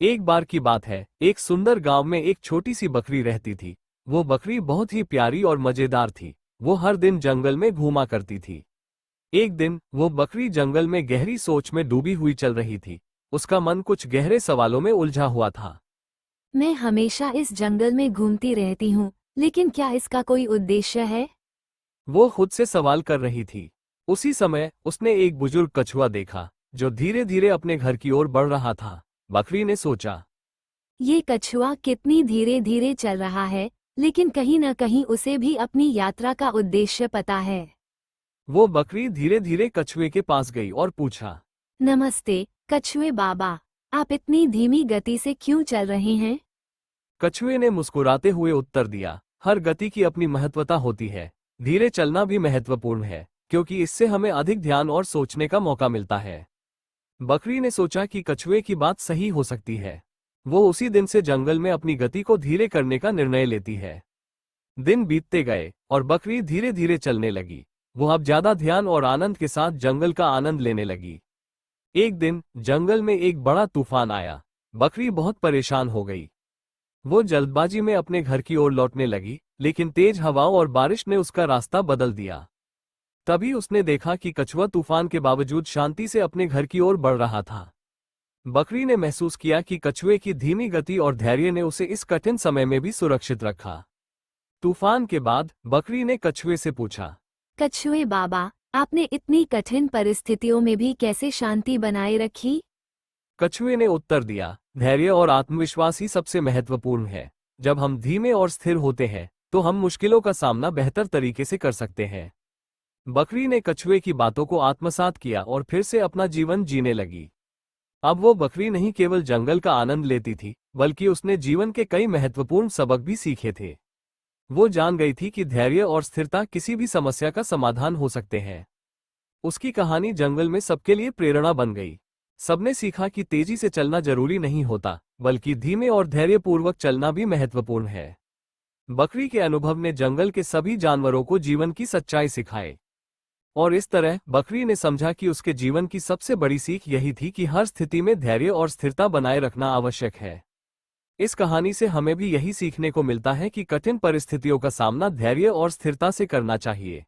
एक बार की बात है, एक सुंदर गांव में एक छोटी सी बकरी रहती थी। वो बकरी बहुत ही प्यारी और मजेदार थी। वो हर दिन जंगल में घूमा करती थी। एक दिन वो बकरी जंगल में गहरी सोच में डूबी हुई चल रही थी। उसका मन कुछ गहरे सवालों में उलझा हुआ था। मैं हमेशा इस जंगल में घूमती रहती हूँ, लेकिन क्या इसका कोई उद्देश्य है? वो खुद से सवाल कर रही थी। उसी समय उसने एक बुजुर्ग कछुआ देखा, जो धीरे धीरे अपने घर की ओर बढ़ रहा था। बकरी ने सोचा, ये कछुआ कितनी धीरे धीरे चल रहा है, लेकिन कहीं न कहीं उसे भी अपनी यात्रा का उद्देश्य पता है। वो बकरी धीरे धीरे कछुए के पास गई और पूछा। नमस्ते, कछुए बाबा। आप इतनी धीमी गति से क्यों चल रहे हैं? कछुए ने मुस्कुराते हुए उत्तर दिया, हर गति की अपनी महत्वता होती है। धीरे चलना भी महत्वपूर्ण है, क्योंकि इससे हमें अधिक ध्यान और सोचने का मौका मिलता है। बकरी ने सोचा कि कछुए की बात सही हो सकती है। वो उसी दिन से जंगल में अपनी गति को धीरे करने का निर्णय लेती है। दिन बीतते गए और बकरी धीरे धीरे चलने लगी। वो अब ज्यादा ध्यान और आनंद के साथ जंगल का आनंद लेने लगी। एक दिन जंगल में एक बड़ा तूफान आया। बकरी बहुत परेशान हो गई। वो जल्दबाजी में अपने घर की ओर लौटने लगी, लेकिन तेज हवाओं और बारिश ने उसका रास्ता बदल दिया। तभी उसने देखा कि कछुआ तूफान के बावजूद शांति से अपने घर की ओर बढ़ रहा था। बकरी ने महसूस किया कि कछुए की धीमी गति और धैर्य ने उसे इस कठिन समय में भी सुरक्षित रखा। तूफान के बाद बकरी ने कछुए से पूछा। कछुए बाबा, आपने इतनी कठिन परिस्थितियों में भी कैसे शांति बनाए रखी? कछुए ने उत्तर दिया, धैर्य और आत्मविश्वास ही सबसे महत्वपूर्ण है। जब हम धीमे और स्थिर होते हैं, तो हम मुश्किलों का सामना बेहतर तरीके से कर सकते हैं। बकरी ने कछुए की बातों को आत्मसात किया और फिर से अपना जीवन जीने लगी। अब वो बकरी नहीं केवल जंगल का आनंद लेती थी, बल्कि उसने जीवन के कई महत्वपूर्ण सबक भी सीखे थे। वो जान गई थी कि धैर्य और स्थिरता किसी भी समस्या का समाधान हो सकते हैं। उसकी कहानी जंगल में सबके लिए प्रेरणा बन गई। सबने सीखा कि तेजी से चलना जरूरी नहीं होता, बल्कि धीमे और धैर्यपूर्वक चलना भी महत्वपूर्ण है। बकरी के अनुभव ने जंगल के सभी जानवरों को जीवन की सच्चाई सिखाई। और इस तरह बकरी ने समझा कि उसके जीवन की सबसे बड़ी सीख यही थी कि हर स्थिति में धैर्य और स्थिरता बनाए रखना आवश्यक है। इस कहानी से हमें भी यही सीखने को मिलता है कि कठिन परिस्थितियों का सामना धैर्य और स्थिरता से करना चाहिए।